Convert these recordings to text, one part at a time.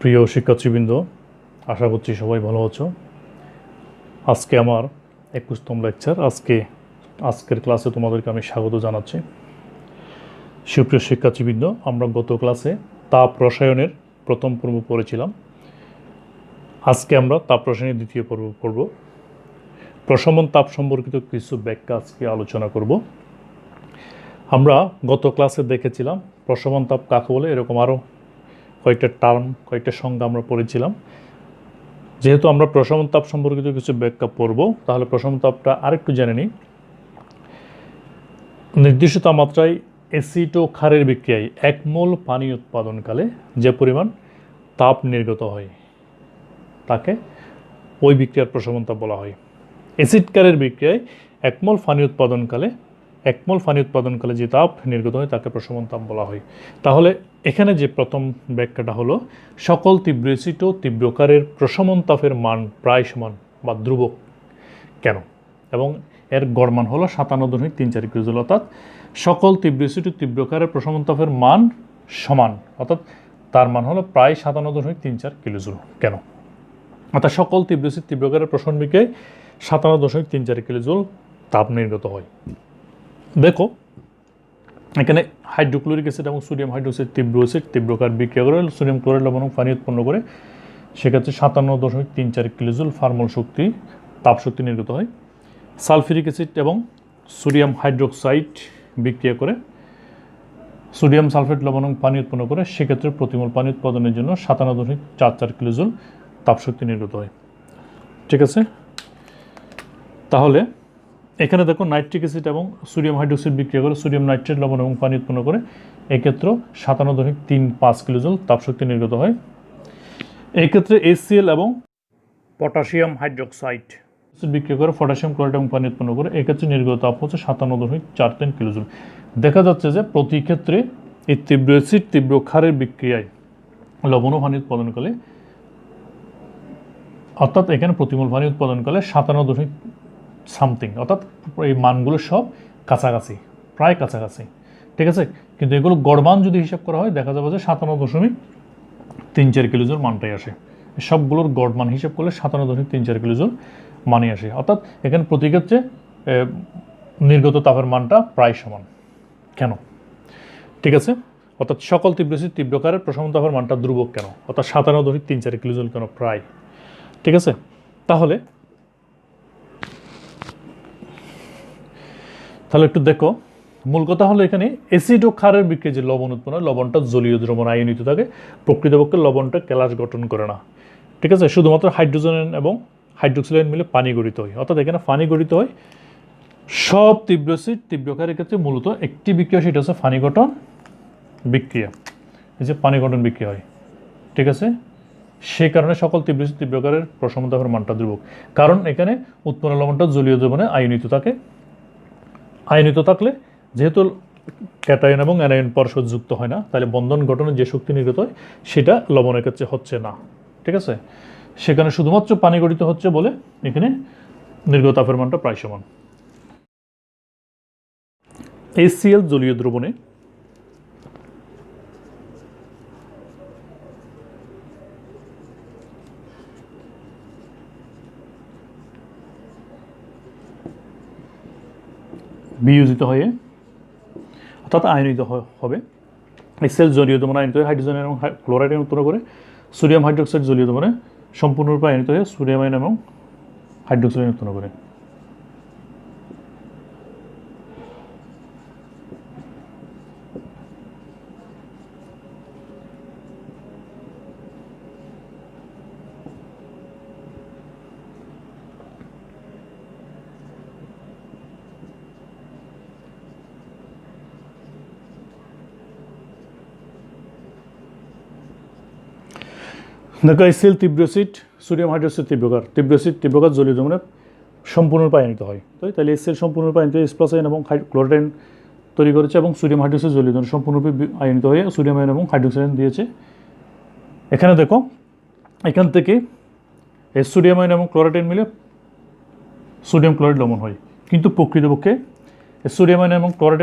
প্রিয় শিক্ষার্থীবৃন্দ, আশা করছি সবাই ভালো আছো। আজকে আমার 21তম লেকচার। আজকের ক্লাসে তোমাদেরকে আমি স্বাগত জানাচ্ছি। সুপ্রিয় শিক্ষার্থীবৃন্দ, আমরা গত ক্লাসে তাপ রসায়নের প্রথম পর্ব পড়েছিলাম। আজকে আমরা তাপ রসায়নের দ্বিতীয় পর্ব পড়ব। প্রশমন তাপ সম্পর্কিত কিছু ব্যাখ্যা আজকে আলোচনা করব। আমরা গত ক্লাসে দেখেছিলাম প্রশমন তাপ কাকে বলে, এরকম আরও কয়েকটা সংজ্ঞা আমরা পড়েছিলাম। যেহেতু আমরা প্রশমন তাপ সম্পর্কিত কিছু ব্যাখ্যা পড়ব, তাহলে প্রশমন তাপটা আরেকটু জেনে নিই। নির্দিষ্ট তাপমাত্রায় অ্যাসিড ও ক্ষারের বিক্রিয়ায় 1 মোল পানি উৎপাদনকালে যে পরিমাণ তাপ নির্গত হয় তাকে ওই বিক্রিয়ার প্রশমন তাপ বলা হয়। অ্যাসিড ক্ষারের বিক্রিয়ায় 1 মোল পানি উৎপাদনকালে যে তাপ নির্গত হয় তাকে প্রশমন তাপ বলা হয়। তাহলে এখানে যে প্রথম ব্যাখ্যাটা হলো, সকল তীব্র অ্যাসিড ও তীব্র ক্ষারের প্রশমন তাপের মান প্রায় সমান বা ধ্রুবক কেন, এবং এর গড় মান হলো 57.34 কিলোজুল। অর্থাৎ সকল তীব্র অ্যাসিড ও তীব্র ক্ষারের প্রশমন তাপের মান সমান, অর্থাৎ তার মান হলো প্রায় 57.34 কিলোজুল কেন, অর্থাৎ সকল তীব্র অ্যাসিড তীব্র ক্ষারের প্রশমন বিক্রিয়ায় 57.34 কিলোজুল তাপ নির্গত হয়। দেখো এখানে হাইড্রোক্লোরিক অ্যাসিড এবং সোডিয়াম হাইড্রোক্সাইড তীব্র অ্যাসিড তীব্র ক্ষার বিক্রিয়া করে সোডিয়াম ক্লোরাইড লবণ পানি উৎপন্ন করে, সেক্ষেত্রে 57.34 কিলোজুল ফার্মল শক্তি তাপ শক্তি নির্গত হয়। সালফিউরিক অ্যাসিড এবং সোডিয়াম হাইড্রোক্সাইড বিক্রিয়া করে সোডিয়াম সালফেট লবণ পানি উৎপন্ন করে, সেক্ষেত্রে প্রতিমোল পানি উৎপাদনের জন্য 57.44 কিলোজুল তাপ শক্তি নির্গত হয়। ঠিক আছে, তাহলে এখানে দেখো নাইট্রিক অ্যাসিড এবং সোডিয়াম হাইড্রোক্সাইড বিক্রিয়া করে সোডিয়াম নাইট্রেট লবণ এবং পানি উৎপন্ন করে, এক্ষেত্রে 57.35 কিলোজুল তাপশক্তি নির্গত হয়। এই ক্ষেত্রে HCl এবং পটাশিয়াম হাইড্রোক্সাইড বিক্রিয়া করে পটাশিয়াম ক্লোরাইড এবং পানি উৎপন্ন করে, এক্ষেত্রে নির্গত তাপ হচ্ছে 57.43 কিলোজুল। দেখা যাচ্ছে যে প্রতি ক্ষেত্রে এই তীব্র অ্যাসিড তীব্র ক্ষারের বিক্রিয়ায় লবণ ও পানি উৎপাদনকালে, অর্থাৎ এখানে প্রতিমোল পানি উৎপাদনকালে 57 সামথিং, অর্থাৎ এই মানগুলো সব কাছাকাছি, প্রায় কাছাকাছি। ঠিক আছে, কিন্তু এগুলো গড়মান যদি হিসাব করা হয় দেখা যাবে যে 57.34 কিলোজুল মানটাই আসে। সবগুলোর গড়মান হিসাব করলে 57.34 কিলোজুল মানই আসে, অর্থাৎ এখানে প্রতি ক্ষেত্রে নির্গত তাপের মানটা প্রায় সমান কেন। ঠিক আছে, অর্থাৎ সকল তীব্র অ্যাসিড তীব্র ক্ষারের প্রশমন তাপের মানটা ধ্রুবক কেন, অর্থাৎ 57.34 কিলোজুল কেন, প্রায়। ঠিক আছে, তাহলে একটু দেখো, মূল কথা হলো এখানে অ্যাসিড ও ক্ষারের বিক্রিয়া যে লবণ উৎপন্ন হয়, লবণটা জলীয় দ্রবণ আয়নিত থাকে, প্রকৃতপক্ষে লবণটা কেলাস গঠন করে না। ঠিক আছে, শুধুমাত্র হাইড্রোজেন এবং হাইড্রোক্সিল মিলে পানি গঠিত হয়, অর্থাৎ এখানে পানি গঠিত হয়। সব তীব্র অ্যাসিড তীব্র ক্ষারের ক্ষেত্রে মূলত একটি বিক্রিয়া, সেটা হচ্ছে পানি গঠন বিক্রিয়া, এই যে পানি গঠন বিক্রিয়া হয়। ঠিক আছে, সেই কারণে সকল তীব্র অ্যাসিড তীব্র ক্ষারের প্রশমন তাপের মানটা ধ্রুবক, কারণ এখানে উৎপন্ন লবণটা জলীয় দ্রবণে আয়নিত থাকে। আয়নিত থাকলে যেহেতু ক্যাটায়ন এবং অ্যানায়ন পরস্পর যুক্ত হয় না, তাহলে বন্ধন গঠনের যে শক্তি নির্গত হয় সেটা লবণের ক্ষেত্রে হচ্ছে না। ঠিক আছে, সেখানে শুধুমাত্র পানি গঠিত হচ্ছে বলে এখানে নির্গত তাপের মানটা প্রায় সমান। HCl জলীয় দ্রবণে বিয়োজিত হয়ে, অর্থাৎ আয়নিত হবে। HCl জলীয় দ্রবণে আয়নিত হয়ে হাইড্রোজেন এবং ক্লোরাইড উৎপন্ন করে, সোডিয়াম হাইড্রোক্সাইড জলীয় দ্রবণে সম্পূর্ণরূপে আয়নিত হয়ে সোডিয়াম আয়ন এবং হাইড্রোক্সাইড উৎপন্ন করে। দেখো HCl তীব্র অ্যাসিড, সোডিয়াম হাইড্রোক্সাইড তীব্র অ্যাসিড তীব্র ক্ষার জলীয় দ্রবণে সম্পূর্ণরূপে আয়নিত হয়। তাহলে HCl সম্পূর্ণরূপে আয়নিত হয়ে H+ আয়ন এবং ক্লোরাইড তৈরি করেছে, এবং সোডিয়াম হাইড্রোক্সাইড জলীয় দ্রবণে সম্পূর্ণরূপে আয়নিত হয়ে সোডিয়াম আয়ন এবং হাইড্রোক্সাইড দিয়েছে। এখানে দেখো, এখান থেকে সোডিয়াম আয়ন এবং ক্লোরাইড মিলে সোডিয়াম ক্লোরাইড লবণ হয়, কিন্তু প্রকৃতপক্ষে সোডিয়াম আয়ন এবং ক্লোরাইড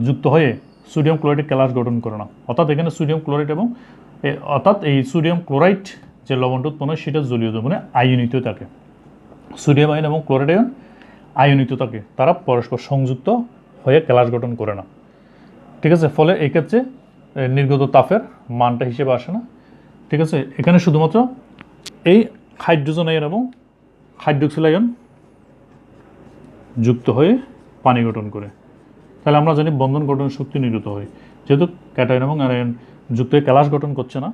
যুক্ত হয়ে সোডিয়াম ক্লোরাইড কেলাস গঠন করে না, অর্থাৎ এখানে সোডিয়াম ক্লোরাইড এবং অর্থাৎ এই সোডিয়াম ক্লোরাইড যে লবণটা উৎপন্ন হয় সেটা জলীয় দ্রবণে আয়নিত থাকে। সোডিয়াম আয়ন এবং ক্লোরাইড আয়ন আয়নিত থাকে, তারা পরস্পর সংযুক্ত হয়ে ক্যালাস গঠন করে না। ঠিক আছে, ফলে এই ক্ষেত্রে নির্গত তাপের মানটা হিসেবে আসে না। ঠিক আছে, এখানে শুধুমাত্র এই হাইড্রোজেন আয়ন এবং হাইড্রোক্সিল আয়ন যুক্ত হয়ে পানি গঠন করে। তাহলে আমরা জানি বন্ধন গঠন শক্তি নির্গত হয়, যেহেতু ক্যাটায়ন এবং আয়ন যুক্ত হয়ে ক্যালাস গঠন করছে না,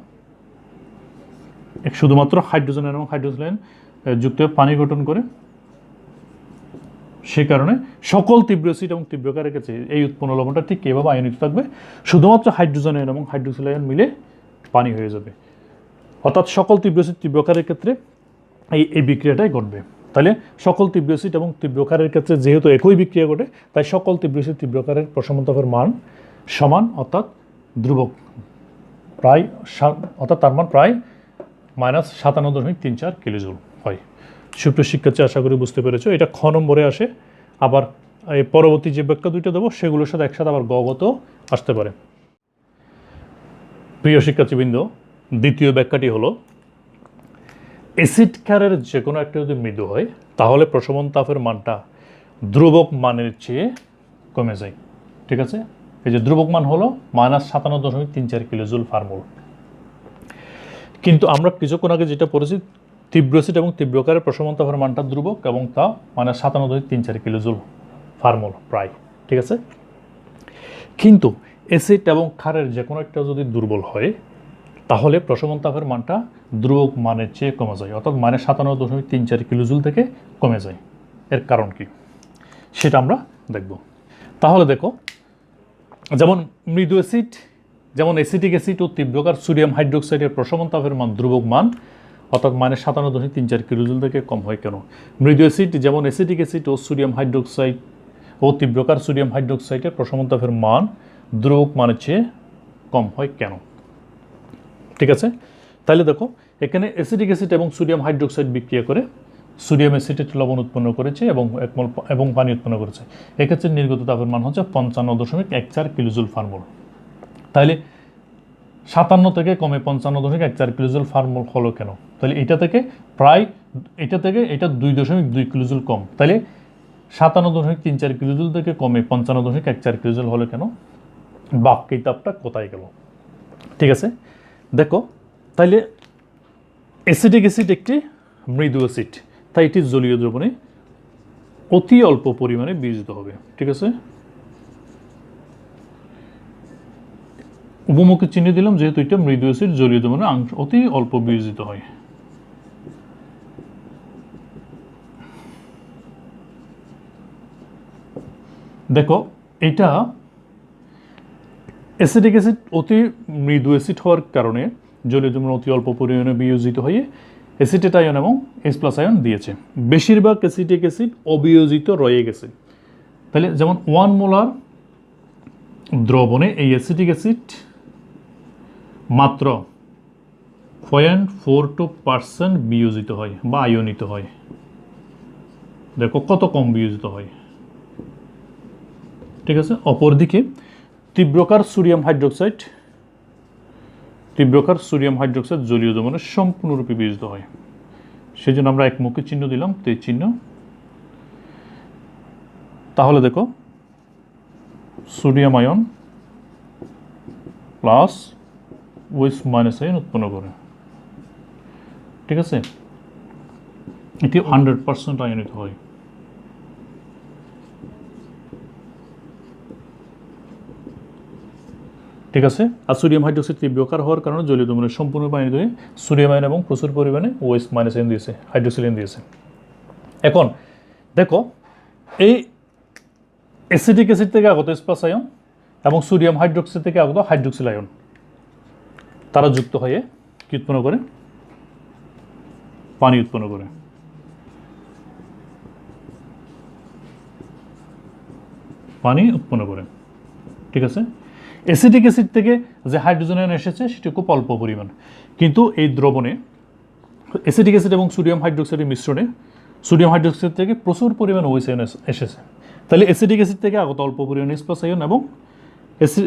শুধুমাত্র হাইড্রোজেন এবং হাইড্রোক্সিল আয়ন যুক্ত হয়ে পানি গঠন করে। সে কারণে সকল তীব্র অ্যাসিড এবং তীব্র ক্ষারের ক্ষেত্রে এই উৎপন্ন লবণটা ঠিক এভাবে আয়নিত থাকবে, শুধুমাত্র হাইড্রোজেন আয়ন এবং হাইড্রোক্সিল আয়ন মিলে পানি হয়ে যাবে। অর্থাৎ সকল তীব্র অ্যাসিড তীব্র ক্ষারের ক্ষেত্রে এই বিক্রিয়াটাই ঘটবে। তাহলে সকল তীব্র অ্যাসিড এবং তীব্র ক্ষারের ক্ষেত্রে যেহেতু একই বিক্রিয়া ঘটে, তাই সকল তীব্র অ্যাসিড তীব্র ক্ষারের প্রশমন তাপের মান সমান, অর্থাৎ ধ্রুবক, প্রায় অর্থাৎ তার মান প্রায় -57.34 কিলোজুল হয়। সুপ্রিয় শিক্ষার্থী, আশা করি বুঝতে পেরেছো। এটা খ নম্বরে আসে, আবার এই পরবর্তী যে ব্যাখ্যা দুইটা দেবো সেগুলোর সাথে একসাথে আবার গগত আসতে পারে। প্রিয় শিক্ষার্থীবৃন্দ, দ্বিতীয় ব্যাখ্যাটি হলো অ্যাসিড ক্ষারের যে কোনো একটা যদি মৃদু হয় তাহলে প্রশমন তাপের মানটা ধ্রুবক মানের চেয়ে কমে যায়। ঠিক আছে, এই যে ধ্রুবক মান হলো -57.34 কিলোজুল পার মোল। কিন্তু আমরা কিছুক্ষণ আগে যেটা পড়েছি, তীব্র অ্যাসিড এবং তীব্র ক্ষারের প্রশমন তাপের মানটা ধ্রুবক এবং তা -57.34 কিলোজুল পার মোল প্রায়। ঠিক আছে, কিন্তু অ্যাসিড এবং ক্ষারের যে কোনো একটা যদি দুর্বল হয় তাহলে প্রশমন তাপের মানটা ধ্রুবক মানের চেয়ে কমে যায়, অর্থাৎ -57.34 কিলোজুল থেকে কমে যায়। এর কারণ কি সেটা আমরা দেখব। তাহলে দেখো, যেমন মৃদু অ্যাসিড, যেমন অ্যাসিটিক অ্যাসিড ও তীব্রকার সোডিয়াম হাইড্রোক্সাইডের প্রশমন তাপের মান ধ্রুবক মান, অর্থাৎ -57.34 কিলোজুল থেকে কম হয় কেন? মৃদু অ্যাসিড যেমন অ্যাসিটিক অ্যাসিড ও সোডিয়াম হাইড্রোক্সাইড ও তীব্রকার সোডিয়াম হাইড্রোক্সাইডের প্রশমন তাপের মান ধ্রুবক মানের চেয়ে কম হয় কেন? ঠিক আছে, তাহলে দেখো এখানে অ্যাসিটিক অ্যাসিড এবং সোডিয়াম হাইড্রোক্সাইড বিক্রিয়া করে সোডিয়াম অ্যাসিটেট লবণ উৎপন্ন করেছে এবং পানি উৎপন্ন করেছে। এক্ষেত্রে নির্গত তাপের মান হচ্ছে 55.14 কিলোজুল পার মোল। তাহলে 57 থেকে কমে 55.14 কিলোজুল পার মোল হলো কেন? তাহলে এটা থেকে এটা 2.2 কিলোজুল কম। তাহলে 57.34 কিলোজুল থেকে কমে 55.14 কিলোজুল হলো কেন? বাকি তাপটা কোথায় গেল? ঠিক আছে, দেখো তাইলে অ্যাসিটিক অ্যাসিড একটি মৃদু অ্যাসিড, তাই এটি জলীয় দ্রবণে অতি অল্প পরিমাণে বিয়োজিত হবে। ঠিক আছে, উপমুখে চিহ্ন দিলাম যেহেতু এটা মৃদু অ্যাসিড, জলীয় দ্রবণে অতি অল্প বিয়োজিত হয়। দেখো এটা অ্যাসিটিক অ্যাসিড অতি মৃদু অ্যাসিড হওয়ার কারণে জলীয় দ্রবণে অতি অল্প পরিমাণে বিয়োজিত হয়ে অ্যাসিটেট আয়ন এবং H+ আয়ন দিয়েছে। বেশিরভাগ অ্যাসিটিক অ্যাসিড অবিয়োজিত রয়ে গেছে। তাহলে যেমন 1 মোলার দ্রবণে এই অ্যাসিটিক অ্যাসিড মাত্র 0.42% বিয়োজিত হয় বা আয়নিত হয়। দেখো কত কম বিয়োজিত হয়। ঠিক আছে, অপরদিকে তীব্রকার সোডিয়াম হাইড্রোক্সাইড জলীয় দ্রবণে সম্পূর্ণরূপে বিয়োজিত হয়। সেই জন্য আমরা একমুখী চিহ্ন দিলাম, তে চিহ্ন। তাহলে দেখো sodium ion plus OH- ion উৎপন্ন করে। ঠিক আছে, এটি 100% আয়নিত হয়। ঠিক আছে, আর সোডিয়াম হাইড্রোক্সাইড তীব্রকার হওয়ার কারণে জলীয় দ্রবণে সম্পূর্ণ পানি হয়ে সোডিয়াম আয়ন এবং প্রচুর পরিমাণে OH- আয়ন দিয়েছে, হাইড্রোক্সিল আয়ন দিয়েছে। এখন দেখো এই অ্যাসিটিক অ্যাসিড থেকে আগত H+ আয়ন এবং সোডিয়াম হাইড্রোক্সাইড থেকে আগত হাইড্রোক্সিল আয়ন তারা যুক্ত হয়ে কি উৎপন্ন করে? পানি উৎপন্ন করে। ঠিক আছে, অ্যাসিটিক অ্যাসিড থেকে যে হাইড্রোজেন আয়ন এসেছে সেটি খুব অল্প পরিমাণ, কিন্তু এই দ্রবণে অ্যাসিটিক অ্যাসিড এবং সোডিয়াম হাইড্রোক্সাইডের মিশ্রণে সোডিয়াম হাইড্রোক্সাইড থেকে প্রচুর পরিমাণ OH আয়ন এসেছে। তাহলে অ্যাসিটিক অ্যাসিড থেকে আগত অল্প পরিমাণ H+ আয়ন এবং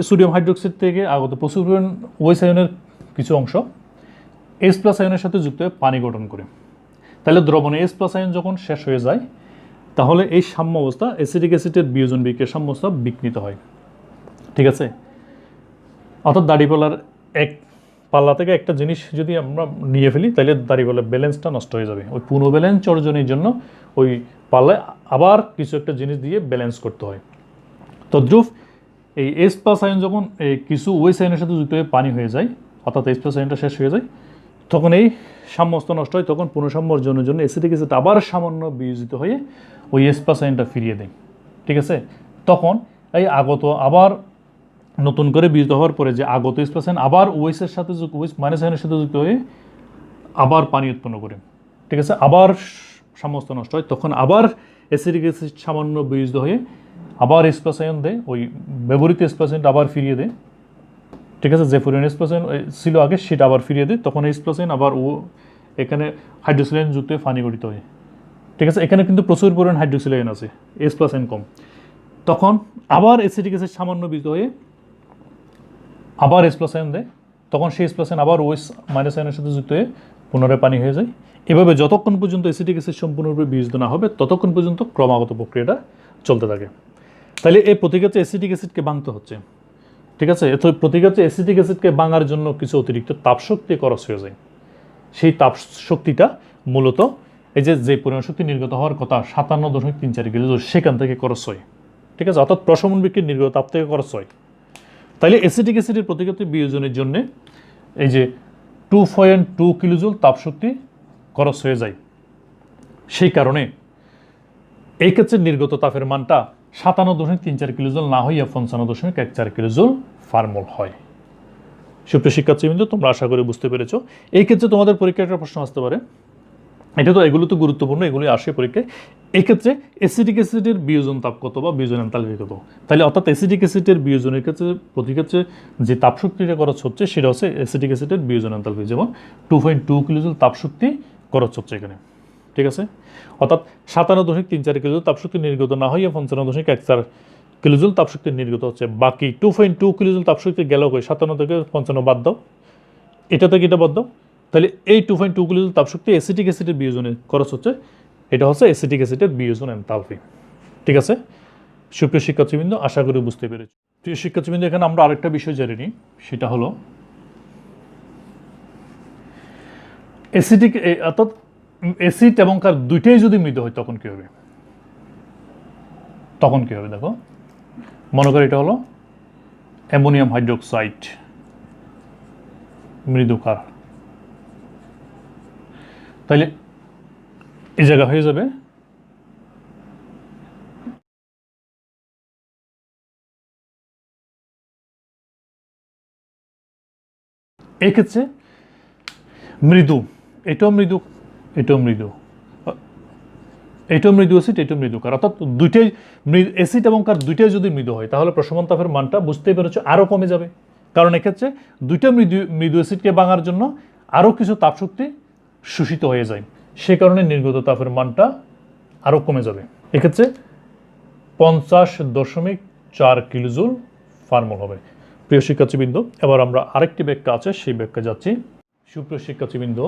সোডিয়াম হাইড্রোক্সাইড থেকে আগত প্রচুর পরিমাণ OH আয়নের কিছু অংশ H প্লাস আয়নের সাথে যুক্ত হয়ে পানি গঠন করে। তাহলে দ্রবণে H প্লাস আয়ন যখন শেষ হয়ে যায় তাহলে এই সাম্য অবস্থা অ্যাসিটিক অ্যাসিডের বিয়োজন বিক্রিয়ার সাম্য অবস্থা বিঘ্নিত হয়। ঠিক আছে, অর্থাৎ দাড়িপাল্লার এক পাল্লা থেকে একটা জিনিস যদি আমরা নিয়ে ফেলি তাহলে দাড়িপাল্লার ব্যালেন্সটা নষ্ট হয়ে যাবে। ওই পুনঃ ব্যালেন্স অর্জনের জন্য ওই পাল্লায় আবার কিছু একটা জিনিস দিয়ে ব্যালেন্স করতে হয়। তদ্রুপ এই H প্লাস আয়ন যখন কিছু OH আয়নের সাথে যুক্ত হয়ে পানি হয়ে যায়, অর্থাৎ H প্লাস আয়নটা শেষ হয়ে যায়, তখন এই সাম্যস্ত নষ্ট হয়। তখন পুনঃসাম্য অর্জনের জন্য অ্যাসিটিক অ্যাসিড আবার সামান্য বিয়োজিত হয়ে ওই H প্লাস আয়নটা ফিরিয়ে দেয়। ঠিক আছে, তখন এই আগত আবার নতুন করে বিয়োজিত হওয়ার পরে যে আগত H প্লাস আয়ন আবার OH এর সাথে OH মাইনাস আয়নের সাথে যুক্ত হয়ে আবার পানি উৎপন্ন করে। ঠিক আছে, আবার সাম্যস্ত নষ্ট হয়। তখন আবার অ্যাসিটিক অ্যাসিড সামান্য বিয়োজিত হয়ে আবার H প্লাস আয়ন দেয়, ওই ব্যবহৃত H প্লাস আয়নটা আবার ফিরিয়ে দেয়। ঠিক আছে, যে পরিমাণ H প্লাস আয়ন ছিল আগে সেটা আবার ফিরিয়ে দেয়। তখন H প্লাস আয়ন আবার এখানে হাইড্রোক্সিল আয়ন যুক্ত হয়ে পানি গঠিত হয়। ঠিক আছে, এখানে কিন্তু প্রচুর পরিমাণ হাইড্রোক্সিল আয়ন আছে, H প্লাস আয়ন কম। তখন আবার অ্যাসিটিক অ্যাসিড সামান্য বিয়োজিত হয়ে আবার H প্লাস আয়ন দেয়। তখন সেই H প্লাস আয়ন আবার OH মাইনাস আয়নের সাথে যুক্ত হয়ে পুনরায় পানি হয়ে যায়। এভাবে যতক্ষণ পর্যন্ত অ্যাসিটিক অ্যাসিড সম্পূর্ণরূপে বিয়োজিত না হবে ততক্ষণ পর্যন্ত ক্রমাগত প্রক্রিয়াটা চলতে থাকে। তাহলে এই প্রতিক্রিয়াতে অ্যাসিটিক অ্যাসিডকে ভাঙতে হচ্ছে। ঠিক আছে, এত প্রতিক্রিয়াতে অ্যাসিটিক অ্যাসিডকে ভাঙার জন্য কিছু অতিরিক্ত তাপশক্তি খরচ হয়ে যায়। সেই তাপ শক্তিটা মূলত এই যে পরিমাণ শক্তি নির্গত হওয়ার কথা 57.34 কিলোজুল সেখান থেকে খরচ হয়। ঠিক আছে, অর্থাৎ প্রশমন বিক্রিয়ার নির্গত তাপ থেকে খরচ হয়। তাইলে অ্যাসিটিক অ্যাসিডের প্রতিক্রিয়াতে বিয়োজনের জন্য এই যে 2.2 কিলোজুল তাপশক্তি খরচ হয়ে যায়। সেই কারণে এই ক্ষেত্রে নির্গত তাপের মানটা 57.34 কিলোজুল না হইয়া 55.14 কিলোজুল ফার্মোল হয়। সুপ্রিয় শিক্ষার্থীবৃন্দ, তোমরা আশা করি বুঝতে পেরেছো। এই ক্ষেত্রে তোমাদের পরীক্ষায় একটা প্রশ্ন আসতে পারে, এগুলো তো গুরুত্বপূর্ণ, এগুলি আসে পরীক্ষায়। এই ক্ষেত্রে অ্যাসিটিক অ্যাসিডের বিয়োজন তাপ কত বা বিয়োজন এনথালপি কত? তাহলে অর্থাৎ অ্যাসিটিক অ্যাসিডের বিয়োজনের ক্ষেত্রে প্রতিক্ষেত্রে যে তাপশক্তিটা খরচ হচ্ছে সেটা হচ্ছে অ্যাসিটিক অ্যাসিডের বিয়োজন এনথালপি, যেমন 2.2 কিলোজুল তাপশক্তি খরচ হচ্ছে এখানে। ঠিক আছে, অর্থাৎ 57.34 কিলোজুল তাপশক্তি নির্গত না হইয়া 55.14 কিলোজুল তাপশক্তি নির্গত হচ্ছে। বাকি 2.2 কিলোজুল তাপশক্তি গেল কই? 57 থেকে 55 বাদ দাও, এটা থেকে এটা বাদ দাও। তাহলে এই 2.2 কিলোজুল তাপশক্তি অ্যাসিটিক অ্যাসিডের বিয়োজনে খরচ হচ্ছে। এটা হচ্ছে অ্যাসিটিক অ্যাসিডের বিয়োজন এনথালপি। ঠিক আছে, সুপ্রিয় শিক্ষার্থীবৃন্দ, আশা করি বুঝতে পেরেছি। প্রিয় শিক্ষার্থীবৃন্দ, এখানে আমরা আরেকটা বিষয় জেনে নিই, সেটা হলো অ্যাসিটিক, অর্থাৎ অ্যাসিড এবং কার দুইটাই যদি মৃদু হয় তখন কি হবে? দেখো, মনে করি এটা হলো অ্যামোনিয়াম হাইড্রোক্সাইড, মৃদু ক্ষার। তাহলে এই জায়গা হয়ে যাবে এই ক্ষেত্রে মৃদু, এটাও মৃদু, এটাও মৃদু, এটাও মৃদু অ্যাসিড, এটাও মৃদু ক্ষার। অর্থাৎ দুইটাই অ্যাসিড এবং ক্ষার দুইটাই যদি মৃদু হয় তাহলে প্রশমন তাপের মানটা বুঝতেই পেরেছো আরও কমে যাবে। কারণ এক্ষেত্রে দুইটা মৃদু অ্যাসিডকে ভাঙার জন্য আরও কিছু তাপশক্তি শোষিত হয়ে যায়, সে কারণে নির্গত তাপের মানটা আরও কমে যাবে। এক্ষেত্রে 50.4 কিলোজুল ফার্মোল হবে। প্রিয় শিক্ষার্থীবৃন্দ, এবার আমরা আরেকটি ব্যাখ্যা আছে সেই ব্যাখ্যা যাচ্ছি। সুপ্রিয় শিক্ষার্থীবৃন্দ,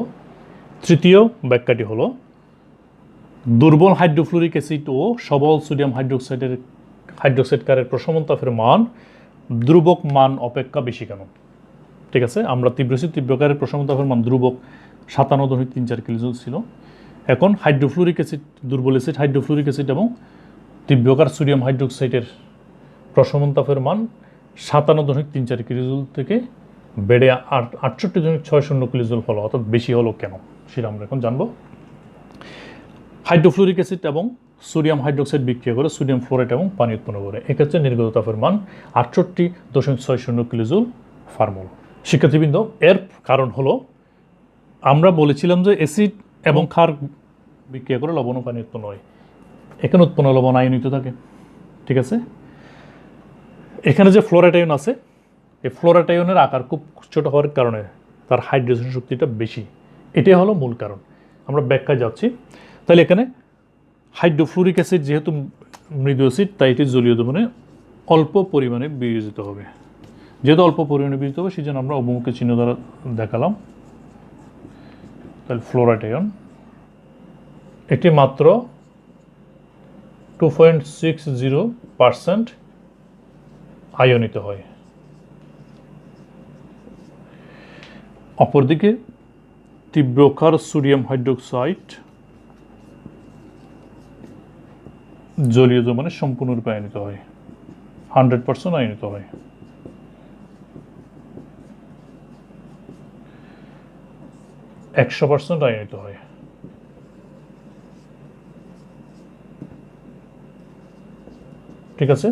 তৃতীয় ব্যাখ্যাটি হলো দুর্বল হাইড্রোফ্লুরিক অ্যাসিড ও সবল সোডিয়াম হাইড্রোক্সাইড ক্ষারের প্রশমন তাপের মান ধ্রুবক মান অপেক্ষা বেশি কেন? ঠিক আছে, আমরা তীব্র অ্যাসিড তীব্র ক্ষারের প্রশমন তাপের মান ধ্রুবক 57.34 কিলোজুল ছিল। এখন হাইড্রোফ্লুরিক অ্যাসিড, দুর্বল অ্যাসিড হাইড্রোফ্লুরিক অ্যাসিড এবং তীব্রকার সোডিয়াম হাইড্রোক্সাইডের প্রশমন তাপের মান 57.34 কিলোজুল থেকে বেড়ে 68.60 কিলোজুল হলো, অর্থাৎ বেশি হলো কেন সেটা আমরা এখন জানবো। হাইড্রোফ্লুরিক অ্যাসিড এবং সোডিয়াম হাইড্রোক্সাইড বিক্রিয়া করে সোডিয়াম ফ্লোরাইড এবং পানি উৎপন্ন করে। এক্ষেত্রে নির্গত তাপের মান 68.60 কিলোজুল ফার্মোল। শিক্ষার্থীবৃন্দ, এর কারণ হলো আমরা বলেছিলাম যে অ্যাসিড এবং ক্ষার বিক্রিয়া করে লবণ ও পানি উৎপন্ন হয়। এখানে উৎপন্ন লবণ আয়নিত থাকে। ঠিক আছে, এখানে যে ফ্লোরাইড আয়ন আছে, এই ফ্লোরাইড আয়নের আকার খুব ছোট হওয়ার কারণে তার হাইড্রোজেন শক্তিটা বেশি। এটাই হলো মূল কারণ। আমরা ব্যাখ্যায় যাচ্ছি। তাহলে এখানে হাইড্রোফ্লুরিক অ্যাসিড যেহেতু মৃদু অ্যাসিড, তাই এটি জলীয় দ্রবণে অল্প পরিমাণে বিয়োজিত হবে। যেহেতু অল্প পরিমাণে বিজিত হবে সেই জন্য আমরা অবমুখী চিহ্ন দ্বারা দেখালাম। তাহলে ফ্লোরাইড আয়ন এটি মাত্র 2.60% আয়নিত হয়। অপরদিকে তীব্রক্ষার সোডিয়াম হাইড্রোক্সাইড জলীয় দ্রবণে সম্পূর্ণরূপে আয়নিত হয়, 100% আয়নিত হয়। %100% আয়নিত হয়। ঠিক আছে,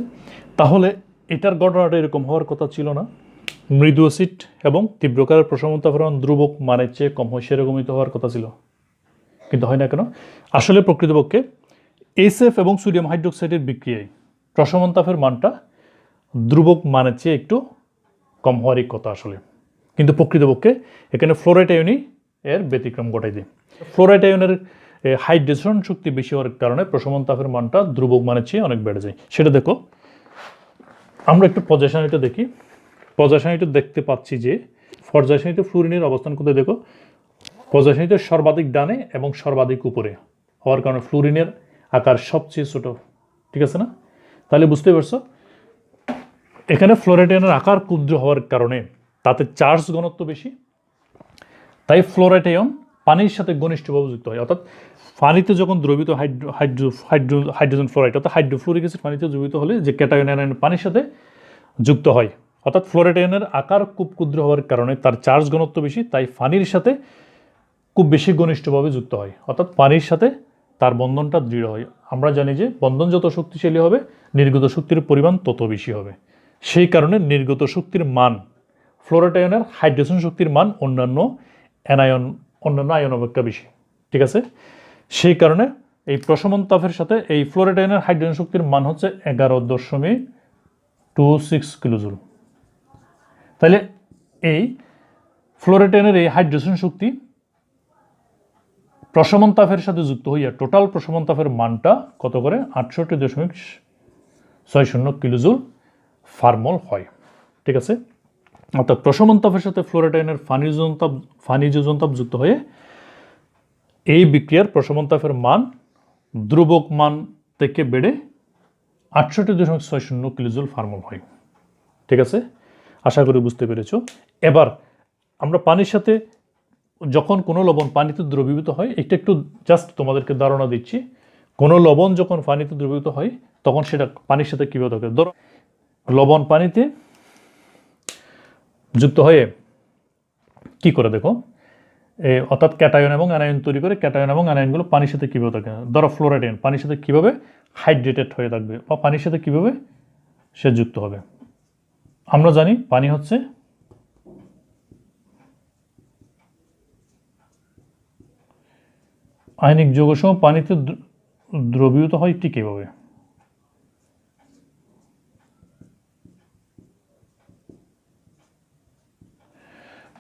তাহলে এটার ঘটনাটা এরকম হওয়ার কথা ছিল না। মৃদু অ্যাসিড এবং তীব্রকারের প্রশমন তাপমান ধ্রুবক মানের চেয়ে কম হয় সেরকমই তো হওয়ার কথা ছিল, কিন্তু হয় না কেন? আসলে প্রকৃতপক্ষে এইচএফ এবং সোডিয়াম হাইড্রোক্সাইডের বিক্রিয়ায় প্রশমন তাপের মানটা ধ্রুবক মানের চেয়ে একটু কম হওয়ারই কথা আসলে, কিন্তু প্রকৃতপক্ষে এখানে ফ্লোরাইড আয়নই এর ব্যতিক্রম ঘটাই দেয়। ফ্লোরাইড আয়নের হাইড্রেশন শক্তি বেশি হওয়ার কারণে প্রশমন তাপের মানটা ধ্রুবক মানের চেয়ে অনেক বেড়ে যায়। সেটা দেখো, আমরা একটু পর্যায় সারণীটা দেখি। পর্যায় সারণীটা দেখতে পাচ্ছি যে পর্যায় সারণীতে ফ্লুরিনের অবস্থান কোথায় দেখো, পর্যায় সারণীতে সর্বাধিক ডানে এবং সর্বাধিক উপরে হওয়ার কারণে ফ্লুরিনের আকার সবচেয়ে ছোট। ঠিক আছে না? তাহলে বুঝতে পারছো এখানে ফ্লোরাইড আয়নের আকার ক্ষুদ্র হওয়ার কারণে তাতে চার্জ ঘনত্ব বেশি, তাই ফ্লোরাইড আয়ন পানির সাথে ঘনিষ্ঠভাবে যুক্ত হয়। অর্থাৎ পানিতে যখন দ্রবীভূত হাইড্রোজেন ফ্লোরাইড অর্থাৎ হাইড্রোফ্লোরিক অ্যাসিড পানিতে দ্রবীভূত হলে যে ক্যাটায়ন আয়ন পানির সাথে যুক্ত হয়, অর্থাৎ ফ্লোরাইড আয়নের আকার খুব ক্ষুদ্র হওয়ার কারণে তার চার্জ ঘনত্ব বেশি, তাই পানির সাথে খুব বেশি ঘনিষ্ঠভাবে যুক্ত হয়, অর্থাৎ পানির সাথে তার বন্ধনটা দৃঢ় হয়। আমরা জানি যে বন্ধন যত শক্তিশালী হবে নির্গত শক্তির পরিমাণ তত বেশি হবে। সেই কারণে নির্গত শক্তির মান, ফ্লোরাইড আয়নের হাইড্রোজেন শক্তির মান অন্যান্য আয়ন অপেক্ষা বেশি। ঠিক আছে, সেই কারণে এই প্রশমন তাপের সাথে এই ফ্লোরাইড আয়নের হাইড্রোজেন শক্তির মান হচ্ছে 11.26 কিলোজুল। তাহলে এই ফ্লোরাইড আয়নের এই হাইড্রোজেন শক্তি প্রশমন তাপের সাথে যুক্ত হইয়া টোটাল প্রশমন তাপের মানটা কত করে 68.60 কিলোজুল ফার্মল হয়। ঠিক আছে, অর্থাৎ প্রশমন তাপের সাথে ফ্লোরাইড আয়নের ফানি যোজন তাপ যুক্ত হয়ে এই বিক্রিয়ার প্রশমন তাপের মান ধ্রুবক মান থেকে বেড়ে 68.60 কিলোজুল ফার্মল হয়। ঠিক আছে, আশা করি বুঝতে পেরেছো। এবার আমরা পানির সাথে যখন কোনো লবণ পানিতে দ্রবীভূত হয়, এটা একটু জাস্ট তোমাদেরকে ধারণা দিচ্ছি। কোনো লবণ যখন পানিতে দ্রবীভূত হয় তখন সেটা পানির সাথে কীভাবে থাকে। ধরো লবণ পানিতে যুক্ত হয়ে কি করে দেখো, অর্থাৎ ক্যাটায়ন এবং অ্যানায়ন তৈরি করে। ক্যাটায়ন এবং অ্যানায়নগুলো পানির সাথে কীভাবে থাকে, ধরো ফ্লোরাইড আয়ন পানির সাথে কীভাবে হাইড্রেটেড হয়ে থাকবে বা পানির সাথে কীভাবে সে যুক্ত হবে। আমরা জানি পানি হচ্ছে আয়নিক যৌগসমূহ পানিতে দ্রবীভূত হয় ঠিক এভাবে।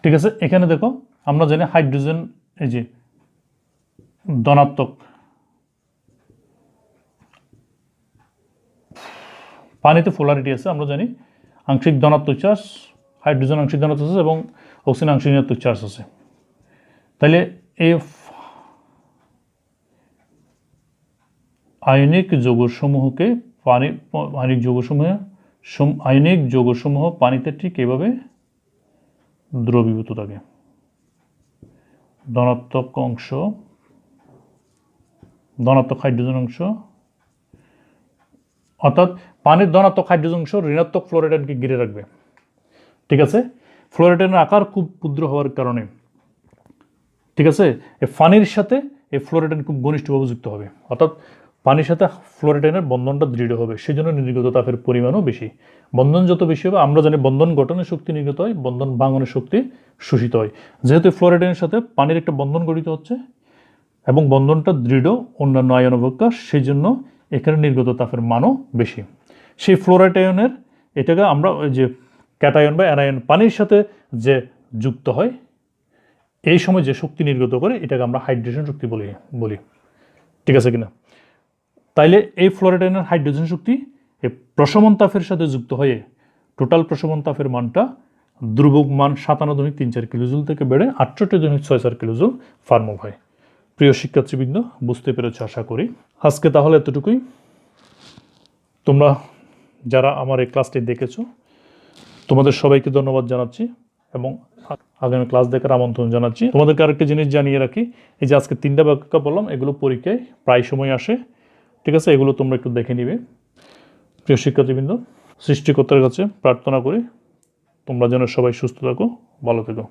ঠিক আছে, এখানে দেখো আমরা জানি হাইড্রোজেন এই যে ধনাত্মক, পানিতে পোলারিটি আছে আমরা জানি, আংশিক ধনাত্মক চার্জ, হাইড্রোজেন আংশিক ধনাত্মক চার্জ এবং অক্সিজেন আংশিক ঋণাত্মক চার্জ আছে। তাহলে এই আয়নিক যৌগসমূহকে আয়নিক যৌগসমূহ পানিতে ঠিক এভাবে দ্রবীভূত থাকে। ধনাত্মক অংশ, ধনাত্মক হাইড্রোজেন অংশ, অর্থাৎ পানির ধনাত্মক হাইড্রোজেন অংশ ঋণাত্মক ফ্লোরাইড আয়নকে ঘিরে রাখবে। ঠিক আছে, ফ্লোরাইড আয়নের আকার খুব ক্ষুদ্র হওয়ার কারণে, ঠিক আছে, এই পানির সাথে এই ফ্লোরাইড আয়ন খুব ঘনিষ্ঠভাবে যুক্ত হবে, অর্থাৎ পানির সাথে ফ্লোরাইড আয়নের বন্ধনটা দৃঢ় হবে, সেই জন্য নির্গত তাপের পরিমাণও বেশি। বন্ধন যত বেশি হবে, আমরা জানি বন্ধন গঠনের শক্তি নির্গত হয়, বন্ধন ভাঙনের শক্তি শোষিত হয়। যেহেতু ফ্লোরাইড আয়নের সাথে পানির একটা বন্ধন গঠিত হচ্ছে এবং বন্ধনটা দৃঢ় অন্যান্য আয়ন অপেক্ষা, সেই জন্য এখানে নির্গত তাপের মানও বেশি। সেই ফ্লোরাইড আয়নের এটাকে আমরা ওই যে ক্যাটায়ন বা অ্যানায়ন পানির সাথে যে যুক্ত হয় এই সময় যে শক্তি নির্গত করে এটাকে আমরা হাইড্রেশন শক্তি বলি। ঠিক আছে কিনা? তাইলে এই ফ্লোরাইড আয়নের হাইড্রোজেন শক্তি এই প্রশমন তাপের সাথে যুক্ত হয়ে টোটাল প্রশমন তাপের মানটা ধ্রুবক মান 57.34 কিলোজুল থেকে বেড়ে 68.64 কিলোজুল ফার্মল হয়। প্রিয় শিক্ষার্থীবৃন্দ, বুঝতে পেরেছ আশা করি। আজকে তাহলে এতটুকুই। তোমরা যারা আমার এই ক্লাসটি দেখেছো তোমাদের সবাইকে ধন্যবাদ জানাচ্ছি এবং আগামী ক্লাস দেখার আমন্ত্রণ জানাচ্ছি। তোমাদেরকে আরেকটা জিনিস জানিয়ে রাখি, এই যে আজকে 3টা ব্যাখ্যা বললাম, এগুলো পরীক্ষায় প্রায় সময় আসে, ঠিক আছে? এগুলো তোমরা একটু দেখে নিবে। প্রিয় শিক্ষার্থীবৃন্দ, সৃষ্টিকর্তার কাছে প্রার্থনা করি তোমরা যেন সবাই সুস্থ থাকো, ভালো থেকো।